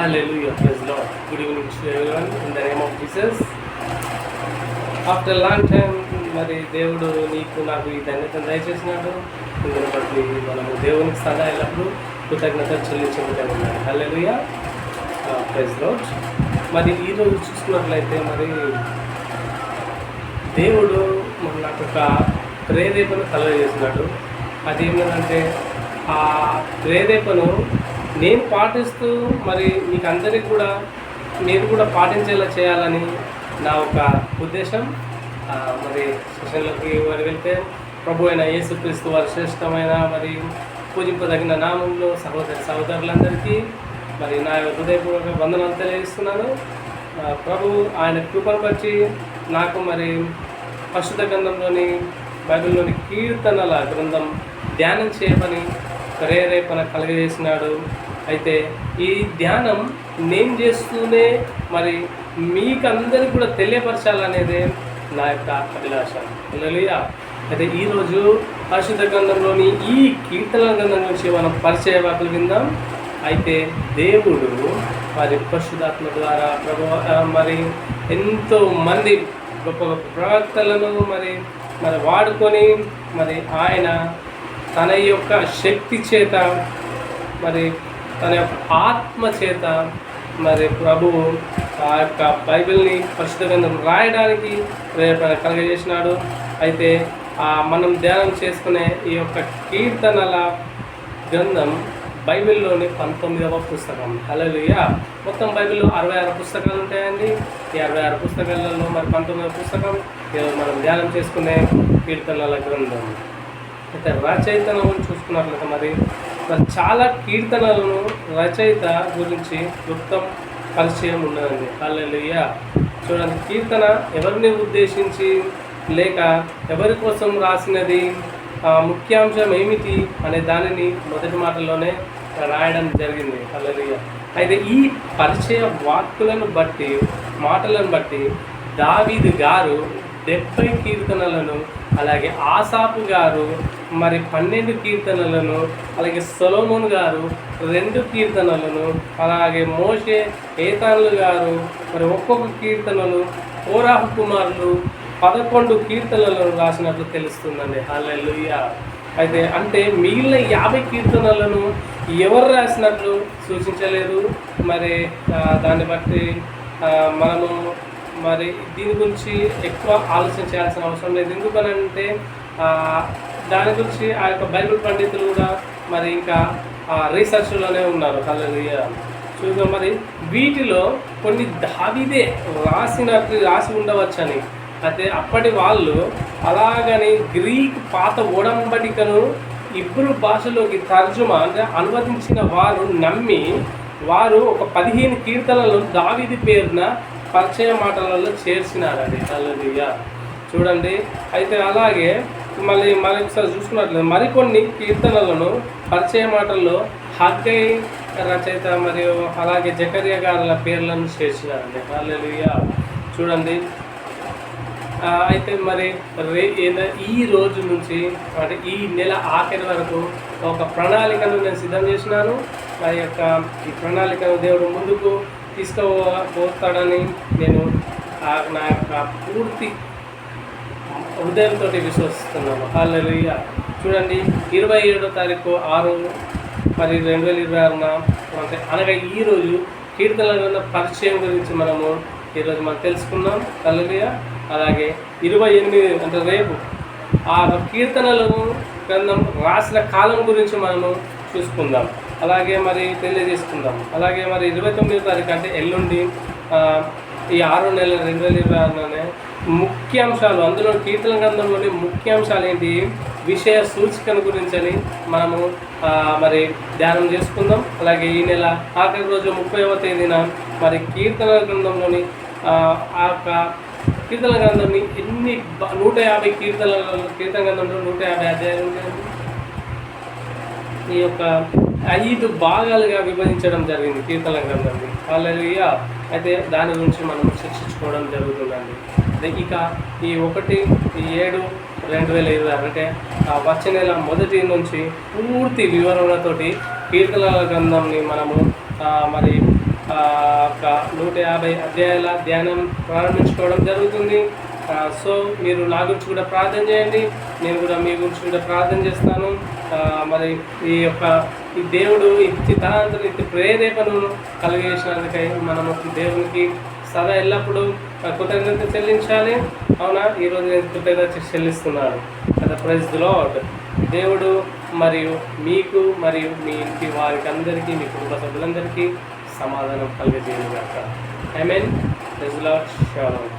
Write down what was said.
Hallelujah, praise the Lord. Good evening to everyone in the name of Jesus. After a long time, మరి దేవుడు నీకు నాకు ఈ ధన్యతను దయచేసినాడు. ఇందును బట్టి మనము దేవునికి సదా ఎల్లప్పుడూ కృతజ్ఞతలు చెల్లించుకుంటూ ఉన్నాడు. హల్లెలూయా, ప్రైజ్ లార్డ్. మరి ఈరోజు చూసుకున్నట్లయితే మరి దేవుడు నాకు ఒక ప్రేరేపణ కలుగజేసినాడు. అది ఏంటంటే ఆ ప్రేరేపణను నేను పాటిస్తూ మరి మీకు అందరికీ కూడా మీరు కూడా పాటించేలా చేయాలని నా ఒక ఉద్దేశం. మరి సెషన్లోకి వెళ్తే ప్రభు అయిన యేసుక్రీస్తు వారి శ్రేష్టమైన మరి పూజింపదగిన నామంలో సహోదరులందరికీ మరి నా హృదయపూర్వక వందనాలు తెలియజేస్తున్నాను. ప్రభు ఆయన కృపను బట్టి నాకు మరి పరిశుద్ధ గ్రంథంలోని బైబిల్లోని కీర్తనల గ్రంథం ధ్యానం చేయమని ప్రేరేపణ కలుగజేసినాడు. అయితే ఈ ధ్యానం నేను చేస్తూనే మరి మీకందరికీ కూడా తెలియపరచాలనేదే నా యొక్క అభిలాష. హల్లెలూయా. అయితే ఈరోజు పరిశుద్ధ గ్రంథంలోని ఈ కీర్తనల గ్రంథం నుంచి మనం పరిచయ వాకులు విందాం. అయితే దేవుడు మరి పరిశుద్ధాత్మ ద్వారా మరి ఎంతో మంది గొప్ప గొప్ప ప్రవక్తలను మరి వాడుకొని మరి ఆయన తన యొక్క శక్తి చేత మరి తన యొక్క ఆత్మ చేత మరి ప్రభువు ఆ యొక్క బైబిల్ని పరిశుద్ధ గ్రంథం రాయడానికి ప్రేరేపణ కలుగజేసినాడు. అయితే మనం ధ్యానం చేసుకునే ఈ యొక్క కీర్తనల గ్రంథం బైబిల్లోని 19వ పుస్తకం. హల్లెలూయా. మొత్తం బైబిల్లో 66 పుస్తకాలు ఉంటాయండి. ఈ 66 పుస్తకాలలో మరి 19వ పుస్తకం ఈరోజు మనం ధ్యానం చేసుకునే కీర్తనల గ్రంథం. అయితే రచయితను చూసుకున్నట్లయితే మరి చాలా కీర్తనలను రచయిత గురించి మొత్తం పరిచయం ఉన్నదండి. హల్లెలూయా. చూడండి, కీర్తన ఎవరిని ఉద్దేశించి లేక ఎవరి కోసం రాసినది, ముఖ్యాంశం ఏమిటి అనే దానిని మొదటి మాటల్లోనే రాయడం జరిగింది. హల్లెలూయా. అయితే ఈ పరిచయ వాక్కులను బట్టి మాటలను బట్టి దావీదు గారు 70 కీర్తనలను, అలాగే ఆసాపు గారు మరి 12 కీర్తనలను, అలాగే సొలొమోను గారు 2 కీర్తనలను, అలాగే మోషే ఏతానులు గారు మరి ఒక్కొక్క కీర్తనలు, కోరాహు కుమారులు 11 కీర్తనలను రాసినట్లు తెలుస్తుందండి. హల్లెలూయా. అయితే అంటే మిగిలిన 50 కీర్తనలను ఎవరు రాసినట్లు సూచించలేదు. మరి దాన్ని బట్టి మనము మరి దీని గురించి ఎక్కువ ఆలోచన చేయాల్సిన అవసరం లేదు. ఎందుకనంటే దాని గురించి ఆ యొక్క బైబిల్ పండితులు కూడా మరి ఇంకా రీసెర్చ్లోనే ఉన్నారు. హల్లెలూయా. చూద్దాం, మరి వీటిలో కొన్ని దావీదే రాసి ఉండవచ్చని. అయితే అప్పటి వాళ్ళు అలాగని గ్రీక్ పాత ఒడంబడికను ఇబ్రూ భాషలోకి తర్జుమా అంటే అనువదించిన వారు నమ్మి వారు ఒక 15 కీర్తనలను దావీదు పేరున పరిచయ మాటలలో చేర్చినారండి. హల్లెలూయా. చూడండి, అయితే అలాగే మరొకసారి చూసుకున్నట్లయితే మరికొన్ని కీర్తనలను పరిచయ మాటల్లో హగ్గై రచయిత మరియు అలాగే జకర్యా గారుల పేర్లను చేర్చినారండి. హల్లెలూయా. చూడండి, అయితే మరి ఈ రోజు నుంచి అంటే ఈ నెల ఆఖరి వరకు ఒక ప్రణాళికను నేను సిద్ధం చేసినాను. నా యొక్క ఈ ప్రణాళికను దేవుడు ముందుకు తీసుకుపోతాడని నేను నా యొక్క పూర్తి హృదయంతో విశ్వసిస్తున్నాను. హల్లెలూయా. చూడండి, 27వ తారీఖు 6/2026 అంటే అనగా ఈరోజు కీర్తనల పరిచయం గురించి మనము ఈరోజు మనం తెలుసుకున్నాం. హల్లెలూయా. అలాగే 28 అంటే రేపు ఆ కీర్తనలను గ్రంథం రాసిన కాలం గురించి మనము చూసుకుందాం, అలాగే మరి తెలియజేసుకుందాం. అలాగే మరి 29వ తారీఖు అంటే ఎల్లుండి ఈ 6వ నెల 2026 ముఖ్యాంశాలు, అందులో కీర్తన గ్రంథంలోని ముఖ్యాంశాలు ఏంటి, విషయ సూచికను గురించి అని మనము మరి ధ్యానం చేసుకుందాం. అలాగే ఈ నెల ఆఖరి రోజు 30వ తేదీన మరి కీర్తన గ్రంథంలోని ఆ యొక్క కీర్తన గ్రంథంని 150 కీర్తన గ్రంథంలో 150 అధ్యాయాలు ఉంటాయండి. ఈ యొక్క 5 భాగాలుగా విభజించడం జరిగింది కీర్తన గ్రంథాన్ని. హల్లెలూయా. అయితే దాని గురించి మనం చర్చించుకోవడం జరుగుతుందండి. ఇక ఈ 1/7/2026 అంటే వచ్చే నెల మొదటి నుంచి పూర్తి వివరణతోటి కీర్తనల గ్రంథంని మనము మరి ఒక 150 అధ్యాయాల ధ్యానం ప్రారంభించుకోవడం జరుగుతుంది. సో మీరు నా గురించి కూడా ప్రార్థన చేయండి, నేను కూడా మీ గురించి కూడా ప్రార్థన చేస్తాను. మరి ఈ దేవుడు ఇచ్చి తనంతట ఇంటి ప్రేరేపణను కలిగేసినందుకై మనము దేవునికి సదా ఎల్లప్పుడూ కృతజ్ఞత చెల్లించాలి. అవునా, ఈరోజు నేను కృతజ్ఞత చెల్లిస్తున్నాను కదా. Praise the Lord. దేవుడు మరియు మీకు మరియు మీ ఇంటి వారికి అందరికీ, మీ కుటుంబ సభ్యులందరికీ సమాధానం కలిగజేయను గాక. Amen. Praise the lord. Shalom.